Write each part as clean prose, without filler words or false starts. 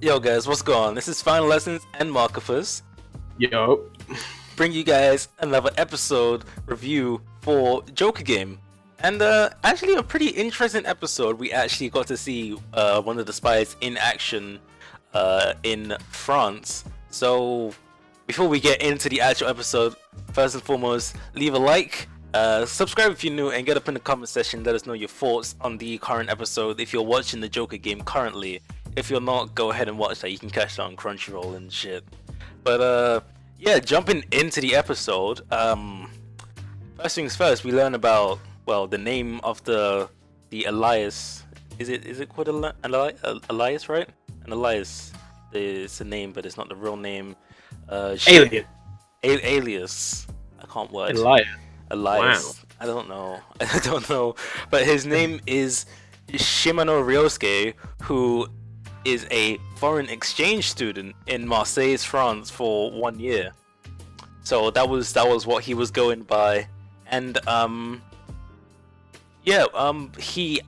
Yo guys, what's going on? This is Final Lessons and Markifus. Yo. Bring you guys another episode review for Joker game. And actually a pretty interesting episode. We actually got to see one of the spies in action in France. So before we get into the actual episode, first and foremost, leave a like, subscribe if you're new, and get up in the comment section. Let us know your thoughts on the current episode if you're watching the Joker game currently. If you're not, go ahead and watch that. You can catch that on Crunchyroll and shit. But yeah, jumping into the episode. First things first, we learn about the name of the Elias. Is it called Elias, right? An Elias is a name, but it's not the real name. Alien. Alias. I can't word. Elias. Elias. Wow. I don't know. I don't know. But his name is Shimano Ryosuke, who is a foreign exchange student in Marseille, France for 1 year. So that was what he was going by. And he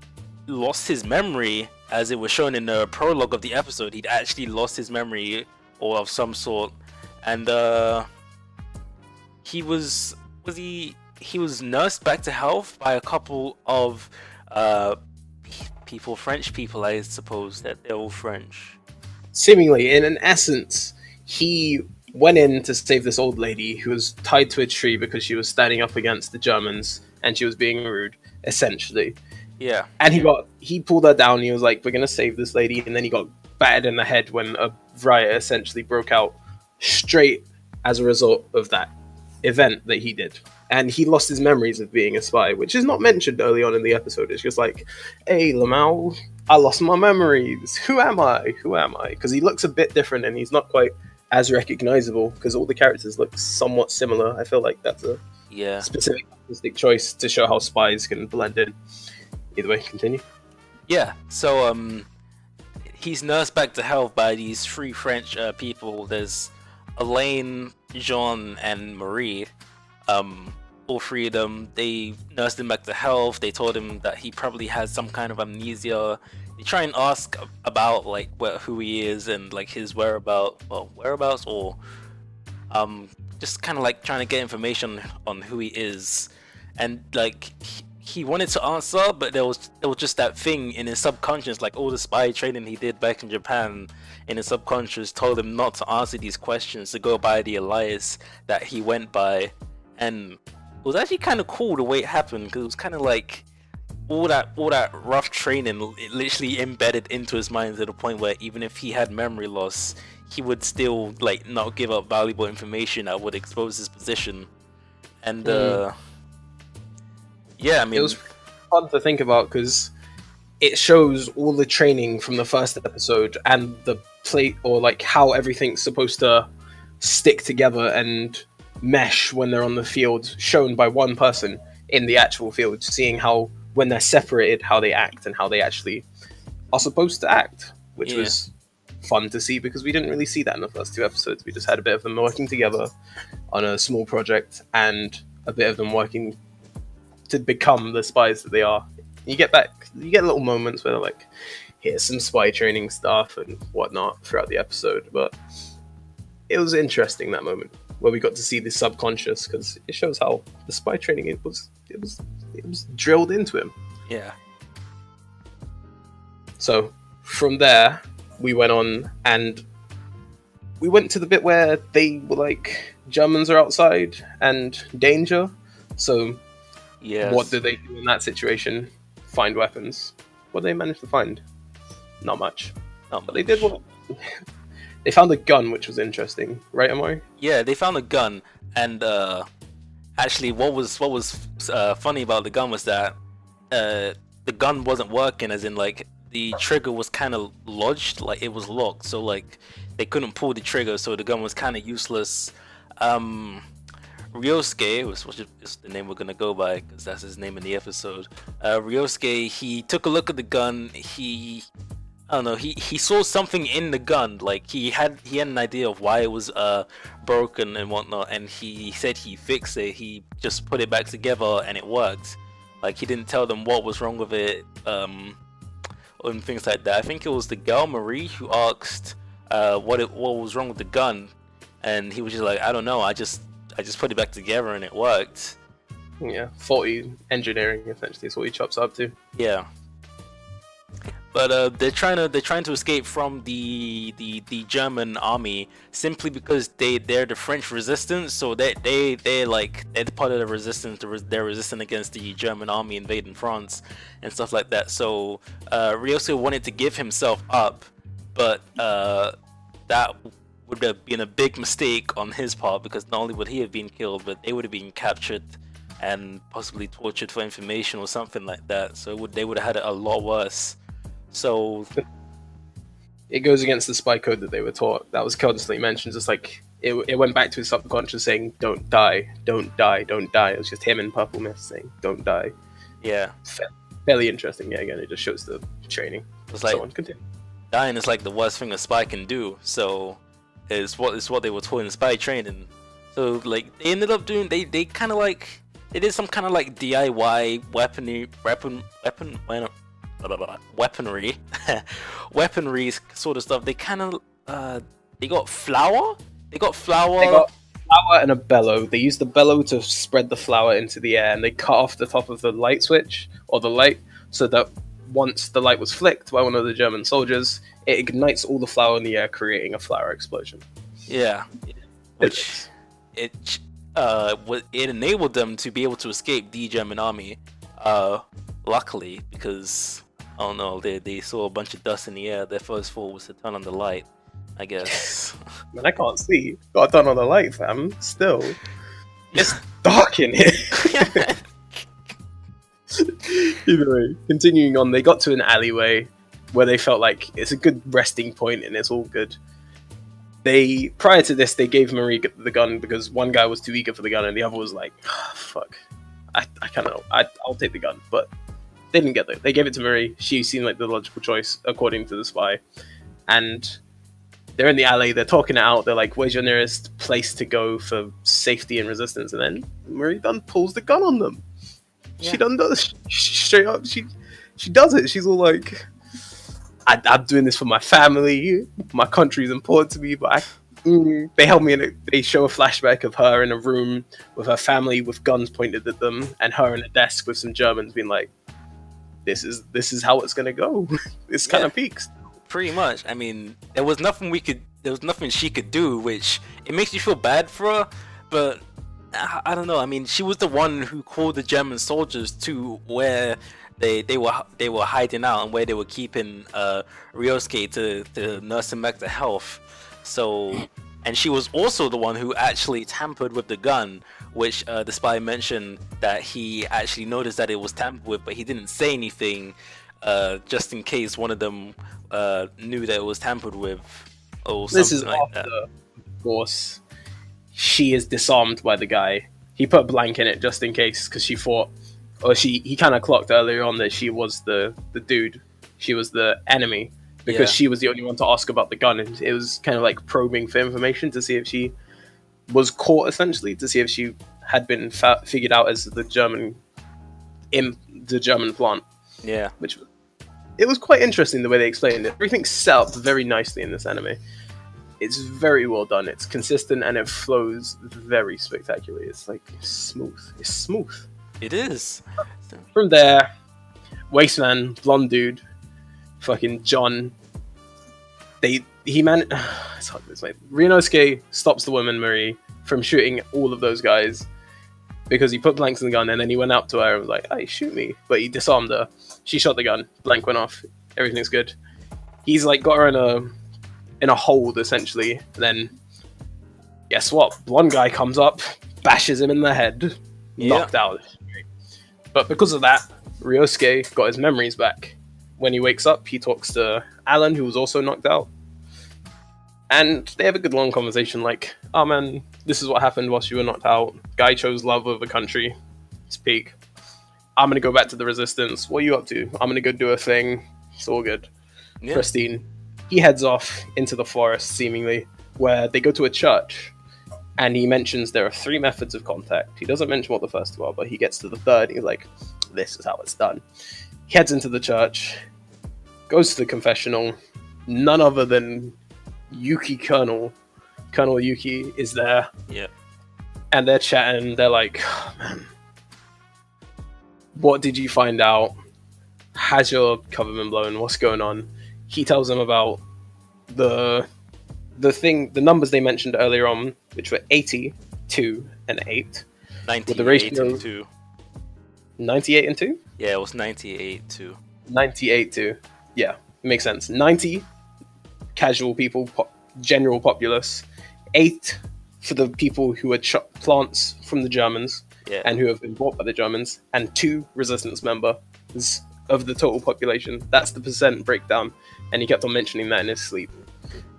lost his memory, as it was shown in the prologue of the episode. He'd actually lost his memory or of some sort. And he was nursed back to health by a couple of French people, I suppose that they're all French. Seemingly, in an essence, he went in to save this old lady who was tied to a tree because she was standing up against the Germans and she was being rude, essentially. Yeah. And he pulled her down. He was like, "We're gonna save this lady," and then he got battered in the head when a riot essentially broke out straight as a result of that event that he did. And he lost his memories of being a spy, which is not mentioned early on in the episode. It's just like, "Hey, Lamau, I lost my memories. Who am I? Who am I?" Because he looks a bit different and he's not quite as recognizable because all the characters look somewhat similar. I feel like that's a specific artistic choice to show how spies can blend in. Either way, continue. Yeah, so he's nursed back to health by these three French people. There's Elaine, Jean, and Marie. All three of them, they nursed him back to health. They told him that he probably has some kind of amnesia. They try and ask about like who he is and like his whereabouts, or just kind of like trying to get information on who he is. And like he wanted to answer, but there was just that thing in his subconscious, like all the spy training he did back in Japan, in his subconscious told him not to answer these questions, to go by the Elias that he went by. And it was actually kind of cool the way it happened, because it was kind of like all that rough training, it literally embedded into his mind to the point where even if he had memory loss, he would still like not give up valuable information that would expose his position. And yeah, I mean, it was fun to think about because it shows all the training from the first episode and the plate, or like how everything's supposed to stick together and mesh when they're on the field, shown by one person in the actual field, seeing how when they're separated, how they act and how they actually are supposed to act, which was fun to see because we didn't really see that in the first two episodes. We just had a bit of them working together on a small project and a bit of them working to become the spies that they are. You get little moments where they're like, here's some spy training stuff and whatnot throughout the episode, but it was interesting, that moment where we got to see the subconscious, because it shows how the spy training it was drilled into him. Yeah. So from there we went on and we went to the bit where they were like, Germans are outside and danger. So what did they do in that situation? Find weapons. What did they manage to find? Not much. But they did what? They found a gun, which was interesting, right, Amari? Yeah, they found a gun, and actually, what was funny about the gun was that the gun wasn't working, as in like the trigger was kind of lodged, like it was locked, so like they couldn't pull the trigger, so the gun was kind of useless. Ryosuke, which is the name we're gonna go by because that's his name in the episode. Ryosuke, he took a look at the gun. I don't know, he saw something in the gun, like he had an idea of why it was broken and whatnot, and he said he fixed it. He just put it back together and it worked. Like he didn't tell them what was wrong with it, and things like that. I think it was the girl Marie who asked what was wrong with the gun, and he was just like, I don't know, I just put it back together and it worked. Yeah, faulty engineering essentially is what he chops up to. Yeah. But they're trying to escape from the German army simply because they're the French resistance, so they're part of the resistance. They're resistant against the German army invading France and stuff like that. So Ryosuke wanted to give himself up, but that would have been a big mistake on his part, because not only would he have been killed, but they would have been captured and possibly tortured for information or something like that. So they would have had it a lot worse. So it goes against the spy code that they were taught. That was constantly mentioned. Just like it went back to his subconscious saying, "Don't die, don't die, don't die." It was just him and Purple Mist saying, "Don't die." Yeah, fairly interesting. Yeah, again, it just shows the training. It's like continue. Dying is like the worst thing a spy can do. So it's what they were taught in spy training. So like they ended up doing they kind of like they did some kind of like DIY weaponry weaponry sort of stuff. They kind of they got flour and a bellow. They used the bellow to spread the flour into the air, and they cut off the top of the light switch or the light, so that once the light was flicked by one of the German soldiers, it ignites all the flour in the air, creating a flour explosion. Yeah, which it enabled them to be able to escape the German army. Luckily, because I don't know, they saw a bunch of dust in the air. Their first thought was to turn on the light, I guess. Man, I can't see. Gotta turn on the light, fam. Still, it's dark in here. Either way, continuing on, they got to an alleyway where they felt like it's a good resting point and it's all good. Prior to this, they gave Marie the gun because one guy was too eager for the gun and the other was like, oh, fuck, I kind of know, I'll take the gun, but they didn't get it. They gave it to Marie. She seemed like the logical choice according to the spy, and they're in the alley, they're talking it out, they're like, where's your nearest place to go for safety and resistance? And then Marie done pulls the gun on them. Yeah. She done does straight up. She does it. She's all like, I'm doing this for my family. My country is important to me. But they held me in it. They show a flashback of her in a room with her family with guns pointed at them, and her in a desk with some Germans being like, "This is how it's gonna go." This kind of peaks. Pretty much. I mean, there was nothing she could do, which it makes you feel bad for her, but I don't know. I mean, she was the one who called the German soldiers to where they were hiding out and where they were keeping Ryosuke to nurse him back to health. So, and she was also the one who actually tampered with the gun, which the spy mentioned that he actually noticed that it was tampered with, but he didn't say anything, just in case one of them knew that it was tampered with or something. This is like after, that. Of course, she is disarmed by the guy. He put a blank in it just in case, because she thought, or he kind of clocked earlier on that she was the dude. She was the enemy, because she was the only one to ask about the gun, and it was kind of like probing for information to see if she was caught, essentially, to see if she had been figured out as the German plant. Yeah, it was quite interesting the way they explained it. Everything's set up very nicely in this anime. It's very well done. It's consistent and it flows very spectacularly. It's like smooth. It's smooth. It is. From there, Wasteman, blonde dude, fucking John. It's hard to say. Ryunosuke stops the woman Marie from shooting all of those guys because he put blanks in the gun, and then he went up to her and was like, "Hey, shoot me!" But he disarmed her. She shot the gun. Blank went off. Everything's good. He's like got her in a hold, essentially. Then, guess what? Blonde guy comes up, bashes him in the head, knocked out. But because of that, Ryosuke got his memories back. When he wakes up, he talks to Alan, who was also knocked out. And they have a good long conversation like, "Oh man, this is what happened whilst you were knocked out. Guy chose love over country. Speak. I'm going to go back to the resistance. What are you up to? I'm going to go do a thing. It's all good." Yeah. Pristine. He heads off into the forest, seemingly, where they go to a church. And he mentions there are 3 methods of contact. He doesn't mention what the first 2 are, but he gets to the third. He's like, this is how it's done. He heads into the church, goes to the confessional. None other than Yuki Colonel Yuki is there, Yeah. and they're chatting. They're like, oh, man, what did you find out? Has your cover been blown? What's going on? He tells them about the numbers they mentioned earlier on, which were 82 and 8, with the 98 ratio and 2. 98 and 2? Yeah, it was 98 2. 98 2. Yeah, makes sense. 90 casual people, general populace. 8 for the people who had shot plants from the Germans Yeah. and who have been bought by the Germans, and 2 resistance members of the total population. That's the percent breakdown, and he kept on mentioning that in his sleep.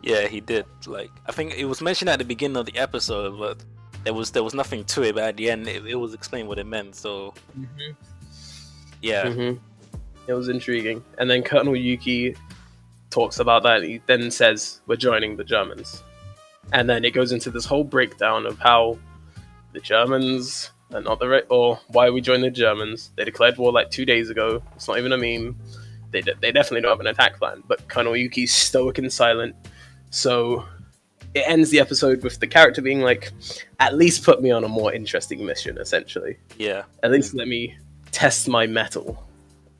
Yeah, he did. Like, I think it was mentioned at the beginning of the episode, but there was nothing to it. But at the end, it was explained what it meant. So, yeah, It was intriguing. And then Colonel Yuki talks about that. And he then says, "We're joining the Germans," and then it goes into this whole breakdown of how the Germans are not or why we joined the Germans. They declared war like 2 days ago. It's not even a meme. They definitely don't have an attack plan. But Colonel Yuki's stoic and silent. So it ends the episode with the character being like, at least put me on a more interesting mission, essentially. yeah. At least let me test my mettle,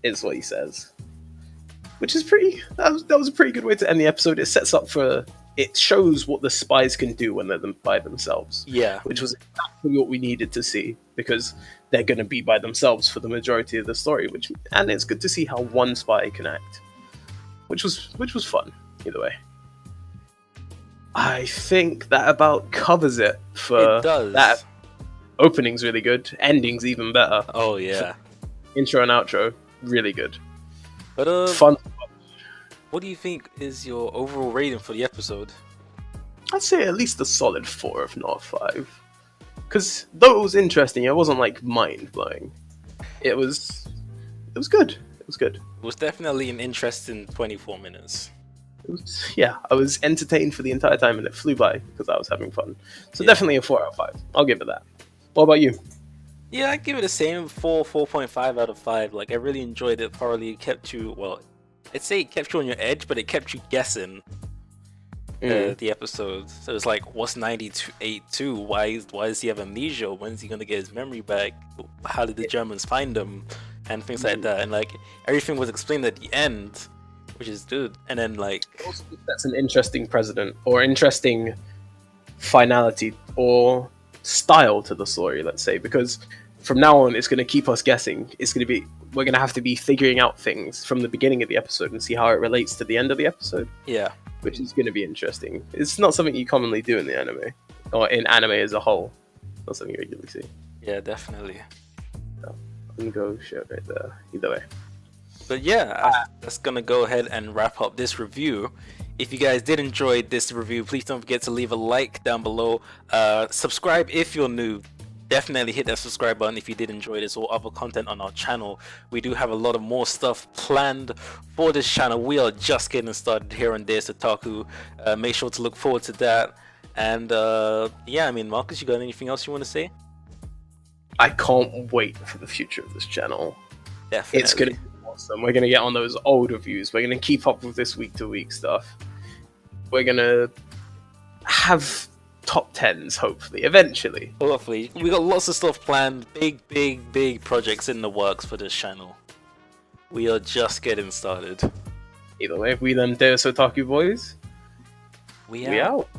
is what he says. Which is that was a pretty good way to end the episode. It sets up it shows what the spies can do when they're by themselves. Yeah. Which was exactly what we needed to see, because they're going to be by themselves for the majority of the story, and it's good to see how one spy can act. Which was fun, either way. I think that about covers it for It does. that. Opening's really good. Ending's even better. Oh yeah. Intro and outro, really good. But Fun. what do you think is your overall rating for the episode? I'd say at least a solid 4, if not 5. Because though it was interesting, it wasn't like mind blowing. It was good. It was good. It was definitely an interesting 24 minutes. I was entertained for the entire time, and it flew by because I was having fun. So Yeah. definitely a 4 out of 5. I'll give it that. What about you? Yeah, I'd give it the same 4.5 out of 5. Like, I really enjoyed it thoroughly. It kept you, well, I'd say it kept you on your edge, but it kept you guessing the episode. So it's like, what's 98-2? Why does he have amnesia? When's he gonna get his memory back? How did the Germans find him? And things like that. And like, everything was explained at the end, which is good. And then like, That's an interesting precedent, or interesting finality, or style to the story, let's say, because from now on it's going to keep us guessing. We're going to have to be figuring out things from the beginning of the episode and see how it relates to the end of the episode, yeah, which is going to be interesting. It's not something you commonly do in the anime, or in anime as a whole. Not something you regularly see. yeah, definitely. And go shit right there. Either way. But yeah, that's gonna go ahead and wrap up this review. If you guys did enjoy this review, please don't forget to leave a like down below. Subscribe if you're new. Definitely hit that subscribe button if you did enjoy this or other content on our channel. We do have a lot of more stuff planned for this channel. We are just getting started here on DeusOtakus. Make sure to look forward to that. And yeah, I mean, Marcus, you got anything else you want to say? I can't wait for the future of this channel. Definitely. It's going to be awesome. We're going to get on those old reviews. We're going to keep up with this week-to-week stuff. We're going to have top 10s, hopefully, eventually. Hopefully. We got lots of stuff planned. Big projects in the works for this channel. We are just getting started. Either way, we them DeusOtaku boys. We We out.